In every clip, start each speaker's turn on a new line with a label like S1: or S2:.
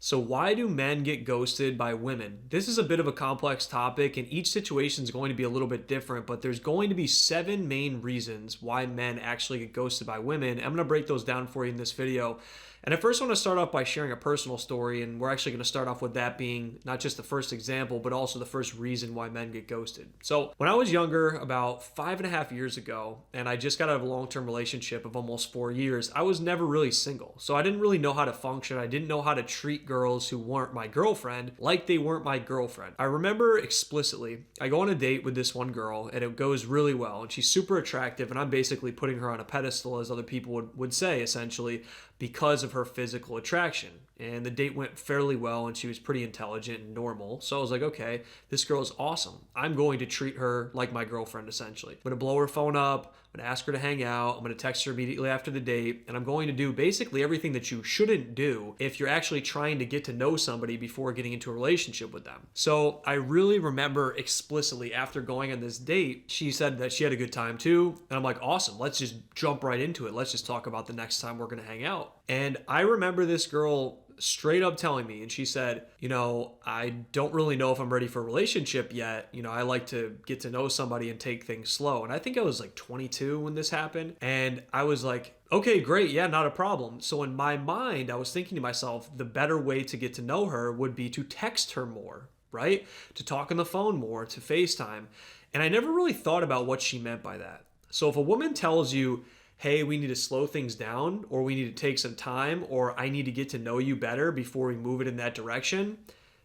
S1: So why do men get ghosted by women? This is a bit of a complex topic and each situation is going to be a little bit different, but there's going to be 7 main reasons why men actually get ghosted by women. I'm going to break those down for you in this video. And I first want to start off by sharing a personal story, and we're actually going to start off with that being not just the first example, but also the first reason why men get ghosted. So when I was younger, about 5.5 years ago, and I just got out of a long-term relationship of almost 4 years, I was never really single. So I didn't really know how to function. I didn't know how to treat girls who weren't my girlfriend like they weren't my girlfriend. I remember explicitly, I go on a date with this one girl and it goes really well, and she's super attractive, and I'm basically putting her on a pedestal, as other people would say, essentially, because of her physical attraction. And the date went fairly well, and she was pretty intelligent and normal. So I was like, okay, this girl is awesome. I'm going to treat her like my girlfriend, essentially. I'm going to blow her phone up. I'm going to ask her to hang out. I'm going to text her immediately after the date. And I'm going to do basically everything that you shouldn't do if you're actually trying to get to know somebody before getting into a relationship with them. So I really remember explicitly after going on this date, she said that she had a good time too. And I'm like, awesome, let's just jump right into it. Let's just talk about the next time we're going to hang out. And I remember this girl straight up telling me, and she said, I don't really know if I'm ready for a relationship yet. I like to get to know somebody and take things slow. And I think I was like 22 when this happened. And I was like, okay, great. Yeah, not a problem. So in my mind, I was thinking to myself, the better way to get to know her would be to text her more, right? To talk on the phone more, to FaceTime. And I never really thought about what she meant by that. So if a woman tells you, hey, we need to slow things down, or we need to take some time, or I need to get to know you better before we move it in that direction,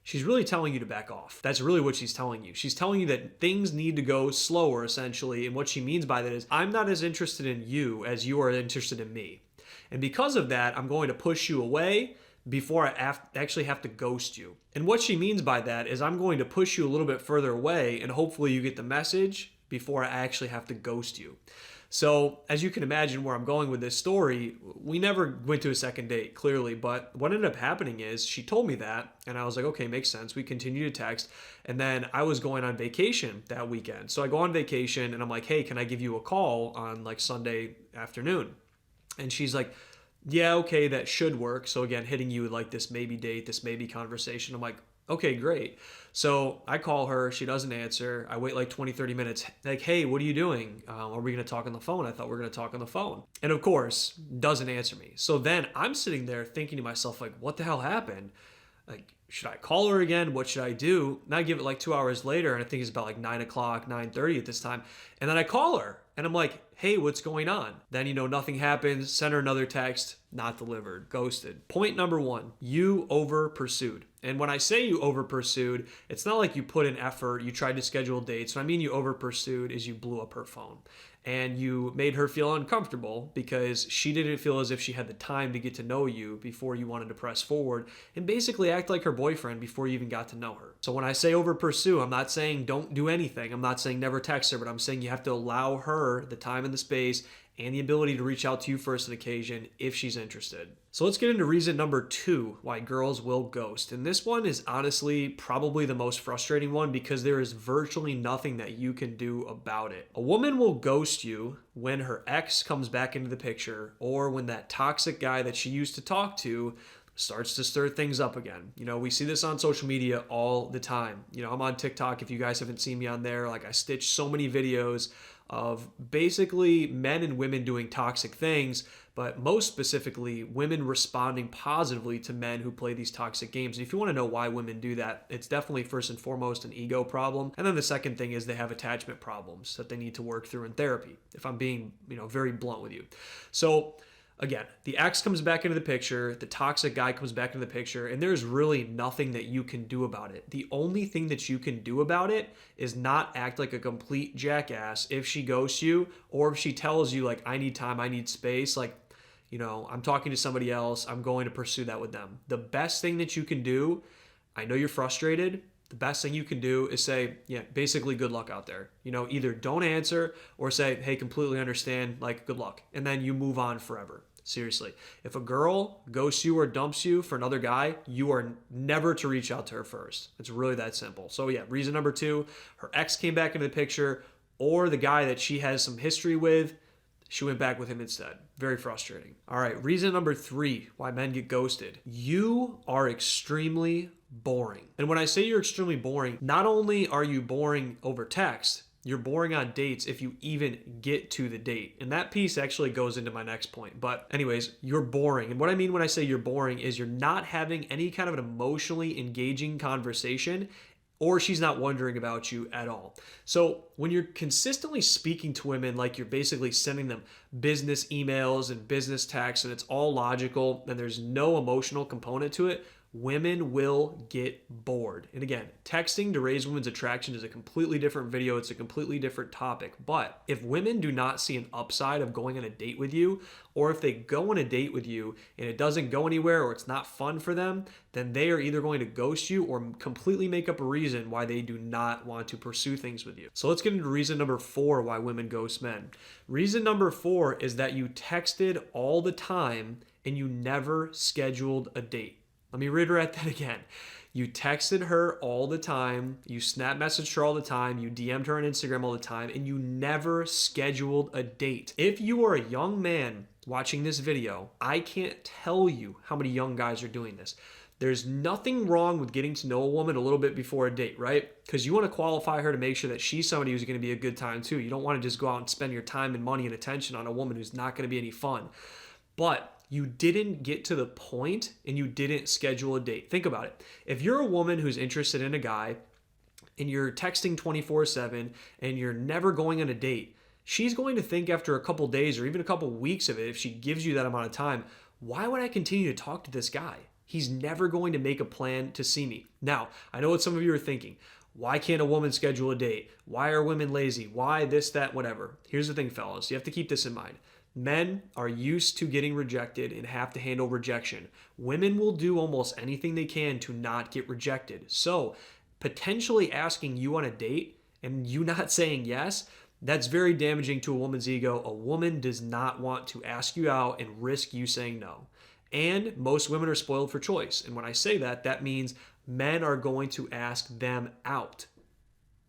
S1: she's really telling you to back off. That's really what she's telling you. She's telling you that things need to go slower, essentially. And what she means by that is, I'm not as interested in you as you are interested in me. And because of that, I'm going to push you away before I actually have to ghost you. And what she means by that is, I'm going to push you a little bit further away, and hopefully you get the message before I actually have to ghost you. So as you can imagine where I'm going with this story, we never went to a second date, clearly, but what ended up happening is she told me that, and I was like, okay, makes sense. We continued to text, and then I was going on vacation that weekend. So I go on vacation, and I'm like, hey, can I give you a call on like Sunday afternoon? And she's like, yeah, okay, that should work. So again, hitting you with like this maybe date, this maybe conversation. I'm like, okay, great. So I call her, she doesn't answer. I wait like 20, 30 minutes. Like, hey, what are you doing? Are we going to talk on the phone? I thought we were going to talk on the phone. And of course, doesn't answer me. So then I'm sitting there thinking to myself, like, what the hell happened? Like, should I call her again? What should I do? And I give it like 2 hours later, and I think it's about like 9 o'clock, 9:30 at this time. And then I call her, and I'm like, hey, what's going on? Then, nothing happens. Send her another text, not delivered, ghosted. Point number 1, you over pursued. And when I say you over pursued, it's not like you put in effort, you tried to schedule dates. What I mean you over pursued is you blew up her phone. And you made her feel uncomfortable because she didn't feel as if she had the time to get to know you before you wanted to press forward and basically act like her boyfriend before you even got to know her. So when I say over pursue, I'm not saying don't do anything. I'm not saying never text her, but I'm saying you have to allow her the time and the space and the ability to reach out to you first on occasion if she's interested. So let's get into reason number 2 why girls will ghost. And this one is honestly probably the most frustrating one because there is virtually nothing that you can do about it. A woman will ghost you when her ex comes back into the picture, or when that toxic guy that she used to talk to starts to stir things up again. We see this on social media all the time. I'm on TikTok. If you guys haven't seen me on there, like I stitch so many videos of basically men and women doing toxic things, but most specifically women responding positively to men who play these toxic games. And if you want to know why women do that, it's definitely first and foremost an ego problem. And then the second thing is they have attachment problems that they need to work through in therapy, if I'm being, very blunt with you. So again, the ex comes back into the picture, the toxic guy comes back into the picture, and there's really nothing that you can do about it. The only thing that you can do about it is not act like a complete jackass if she ghosts you, or if she tells you, like, I need time, I need space, like, I'm talking to somebody else, I'm going to pursue that with them. The best thing that you can do, I know you're frustrated, the best thing you can do is say, yeah, basically good luck out there. Either don't answer or say, hey, completely understand, like, good luck. And then you move on forever. Seriously. If a girl ghosts you or dumps you for another guy, you are never to reach out to her first. It's really that simple. So yeah, reason number 2, her ex came back into the picture, or the guy that she has some history with, She went back with him instead. Very frustrating. All right, reason number 3 why men get ghosted. You are extremely boring. And when I say you're extremely boring, not only are you boring over text, you're boring on dates if you even get to the date. And that piece actually goes into my next point. But anyways, you're boring. And what I mean when I say you're boring is you're not having any kind of an emotionally engaging conversation, or she's not wondering about you at all. So when you're consistently speaking to women, like you're basically sending them business emails and business texts, and it's all logical and there's no emotional component to it, women will get bored. And again, texting to raise women's attraction is a completely different video. It's a completely different topic. But if women do not see an upside of going on a date with you, or if they go on a date with you and it doesn't go anywhere or it's not fun for them, then they are either going to ghost you or completely make up a reason why they do not want to pursue things with you. So let's get into reason number 4 why women ghost men. Reason number 4 is that you texted all the time and you never scheduled a date. Let me reiterate that again. You texted her all the time, you snap messaged her all the time, you DM'd her on Instagram all the time, and you never scheduled a date. If you are a young man watching this video, I can't tell you how many young guys are doing this. There's nothing wrong with getting to know a woman a little bit before a date, right? Because you want to qualify her to make sure that she's somebody who's going to be a good time too. You don't want to just go out and spend your time and money and attention on a woman who's not going to be any fun. But you didn't get to the point and you didn't schedule a date. Think about it. If you're a woman who's interested in a guy and you're texting 24/7 and you're never going on a date, she's going to think after a couple days or even a couple weeks of it, if she gives you that amount of time, why would I continue to talk to this guy? He's never going to make a plan to see me. Now, I know what some of you are thinking. Why can't a woman schedule a date? Why are women lazy? Why this, that, whatever? Here's the thing, fellas. You have to keep this in mind. Men are used to getting rejected and have to handle rejection. Women will do almost anything they can to not get rejected. So potentially asking you on a date and you not saying yes, that's very damaging to a woman's ego. A woman does not want to ask you out and risk you saying no. And most women are spoiled for choice. And when I say that, that means men are going to ask them out.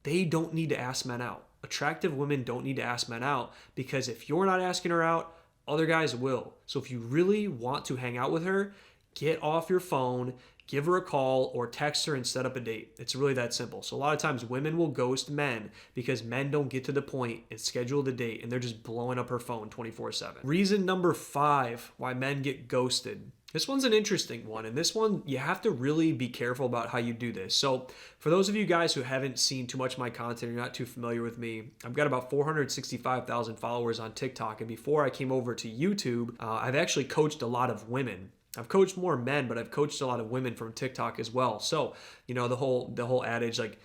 S1: They don't need to ask men out. Attractive women don't need to ask men out because if you're not asking her out, other guys will. So if you really want to hang out with her, get off your phone, give her a call, or text her and set up a date. It's really that simple. So a lot of times women will ghost men because men don't get to the point and schedule the date and they're just blowing up her phone 24/7. Reason number 5 why men get ghosted. This one's an interesting one, and this one, you have to really be careful about how you do this. So for those of you guys who haven't seen too much of my content, you're not too familiar with me, I've got about 465,000 followers on TikTok, and before I came over to YouTube, I've actually coached a lot of women. I've coached more men, but I've coached a lot of women from TikTok as well. So, you know, the whole adage, like,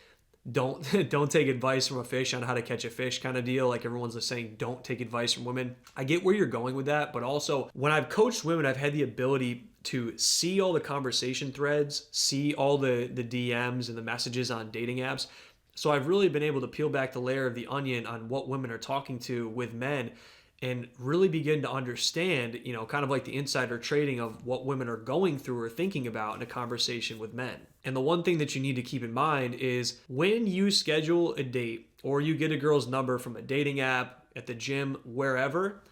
S1: don't take advice from a fish on how to catch a fish kind of deal. Like everyone's just saying, don't take advice from women. I get where you're going with that, but also when I've coached women, I've had the ability to see all the conversation threads, see all the DMs and the messages on dating apps. So I've really been able to peel back the layer of the onion on what women are talking to with men and really begin to understand, you know, kind of like the insider trading of what women are going through or thinking about in a conversation with men. And the one thing that you need to keep in mind is when you schedule a date or you get a girl's number from a dating app, at the gym, wherever,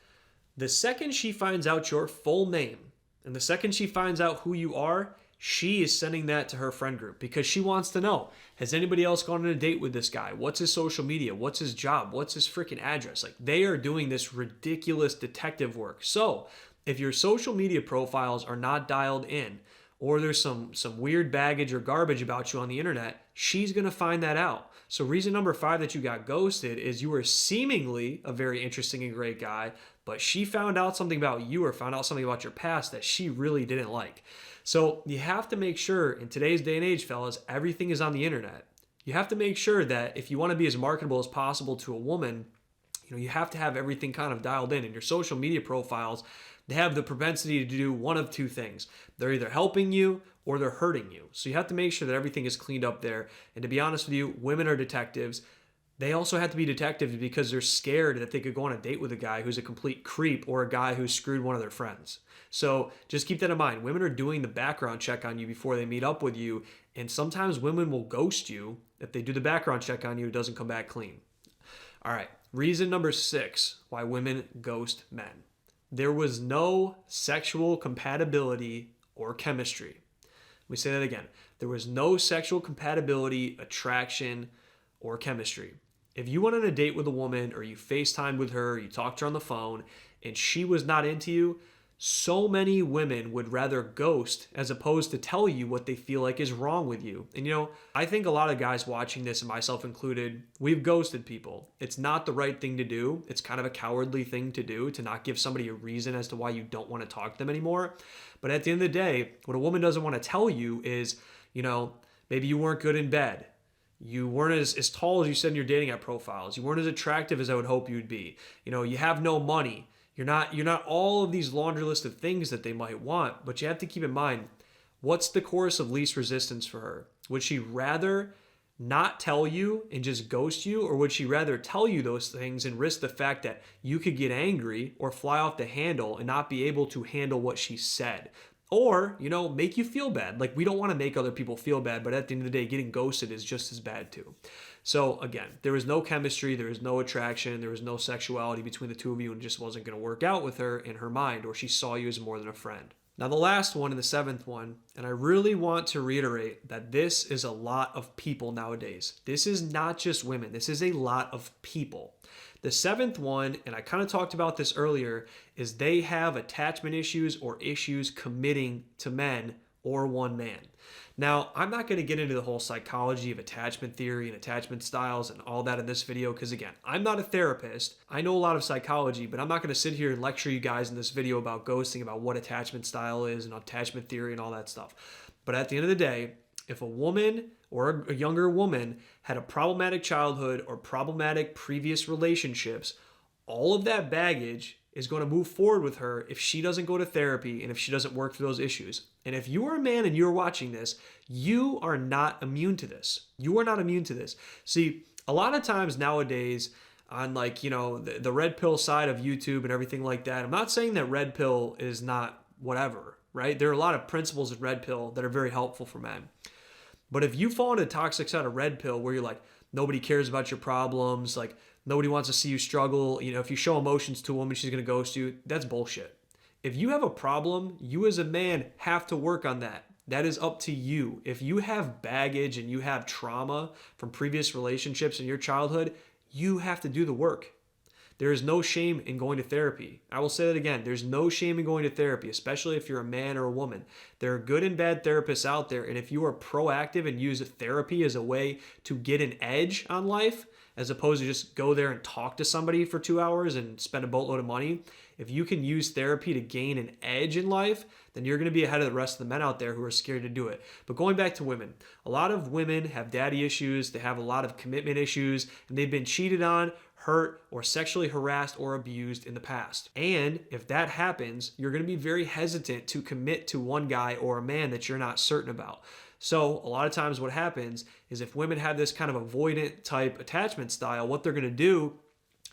S1: the second she finds out your full name and the second she finds out who you are, she is sending that to her friend group because she wants to know, has anybody else gone on a date with this guy? What's his social media? What's his job? What's his freaking address? Like, they are doing this ridiculous detective work. So if your social media profiles are not dialed in, or there's some weird baggage or garbage about you on the internet, she's going to find that out. So reason number 5 that you got ghosted is you were seemingly a very interesting and great guy, but she found out something about you or found out something about your past that she really didn't like. So you have to make sure in today's day and age, fellas, everything is on the internet. You have to make sure that if you want to be as marketable as possible to a woman, you know, you have to have everything kind of dialed in. And your social media profiles, they have the propensity to do one of two things. They're either helping you or they're hurting you. So you have to make sure that everything is cleaned up there. And to be honest with you, women are detectives. They also have to be detectives because they're scared that they could go on a date with a guy who's a complete creep or a guy who screwed one of their friends. So just keep that in mind. Women are doing the background check on you before they meet up with you. And sometimes women will ghost you if they do the background check on you, it doesn't come back clean. All right. Reason number 6 why women ghost men. There was no sexual compatibility or chemistry. Let me say that again. There was no sexual compatibility, attraction, or chemistry. If you went on a date with a woman or you FaceTimed with her, you talked to her on the phone, and she was not into you, so many women would rather ghost as opposed to tell you what they feel like is wrong with you. And I think a lot of guys watching this, and myself included, we've ghosted people. It's not the right thing to do. It's kind of a cowardly thing to do, to not give somebody a reason as to why you don't want to talk to them anymore. But at the end of the day, what a woman doesn't want to tell you is, maybe you weren't good in bed. You weren't as tall as you said in your dating app profiles. You weren't as attractive as I would hope you'd be. You have no money. You're not all of these laundry list of things that they might want, but you have to keep in mind, what's the course of least resistance for her? Would she rather not tell you and just ghost you, or would she rather tell you those things and risk the fact that you could get angry or fly off the handle and not be able to handle what she said? Or, make you feel bad. Like, we don't want to make other people feel bad, but at the end of the day, getting ghosted is just as bad too. So again, there was no chemistry, there was no attraction, there was no sexuality between the two of you, and it just wasn't going to work out with her in her mind, or she saw you as more than a friend. Now the last one and the 7th one, and I really want to reiterate that this is a lot of people nowadays. This is not just women, this is a lot of people. The 7th one, and I kind of talked about this earlier, is they have attachment issues or issues committing to men or one man. Now, I'm not going to get into the whole psychology of attachment theory and attachment styles and all that in this video because, again, I'm not a therapist. I know a lot of psychology, but I'm not going to sit here and lecture you guys in this video about ghosting, about what attachment style is and attachment theory and all that stuff. But at the end of the day, if a woman or a younger woman had a problematic childhood or problematic previous relationships, all of that baggage is going to move forward with her if she doesn't go to therapy and if she doesn't work through those issues. And if you are a man and you're watching this, you are not immune to this. You are not immune to this. See, a lot of times nowadays on the red pill side of YouTube and everything like that, I'm not saying that red pill is not whatever, right? There are a lot of principles in red pill that are very helpful for men. But if you fall into a toxic side of red pill where you're like, nobody cares about your problems, like nobody wants to see you struggle, if you show emotions to a woman, she's going to ghost you, that's bullshit. If you have a problem, you as a man have to work on that. That is up to you. If you have baggage and you have trauma from previous relationships in your childhood, you have to do the work. There is no shame in going to therapy. I will say that again. There's no shame in going to therapy, especially if you're a man or a woman. There are good and bad therapists out there, and if you are proactive and use therapy as a way to get an edge on life, as opposed to just go there and talk to somebody for 2 hours and spend a boatload of money, if you can use therapy to gain an edge in life, then you're going to be ahead of the rest of the men out there who are scared to do it. But going back to women, a lot of women have daddy issues, they have a lot of commitment issues, and they've been cheated on, hurt, or sexually harassed or abused in the past. And if that happens, you're going to be very hesitant to commit to one guy or a man that you're not certain about. So a lot of times what happens is if women have this kind of avoidant type attachment style, what they're going to do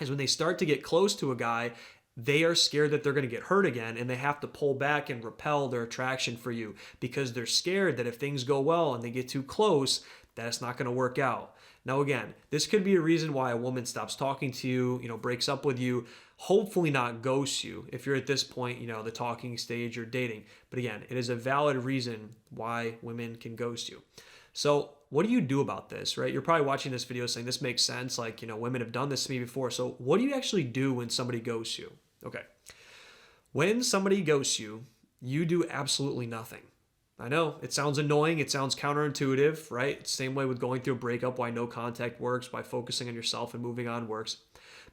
S1: is when they start to get close to a guy, they are scared that they're going to get hurt again, and they have to pull back and repel their attraction for you because they're scared that if things go well and they get too close, that it's not going to work out. Now, again, this could be a reason why a woman stops talking to you, breaks up with you, hopefully not ghosts you if you're at this point, the talking stage or dating. But again, it is a valid reason why women can ghost you. So what do you do about this, right? You're probably watching this video saying this makes sense. Like, women have done this to me before. So what do you actually do when somebody ghosts you? Okay. When somebody ghosts you, you do absolutely nothing. I know it sounds annoying. It sounds counterintuitive, right? Same way with going through a breakup, why no contact works, why focusing on yourself and moving on works.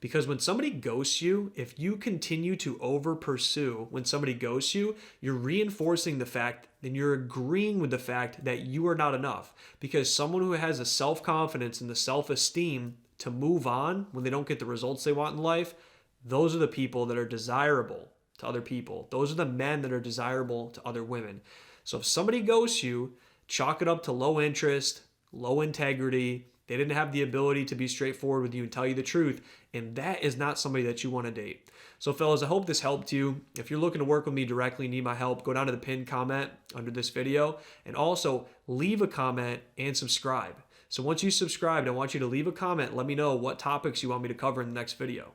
S1: Because when somebody ghosts you, if you continue to over pursue when somebody ghosts you, you're reinforcing the fact and you're agreeing with the fact that you are not enough. Because someone who has the self-confidence and the self-esteem to move on when they don't get the results they want in life, those are the people that are desirable to other people. Those are the men that are desirable to other women. So if somebody ghosts you, chalk it up to low interest, low integrity. They didn't have the ability to be straightforward with you and tell you the truth. And that is not somebody that you want to date. So fellas, I hope this helped you. If you're looking to work with me directly, need my help, go down to the pinned comment under this video and also leave a comment and subscribe. So once you subscribed, I want you to leave a comment. Let me know what topics you want me to cover in the next video.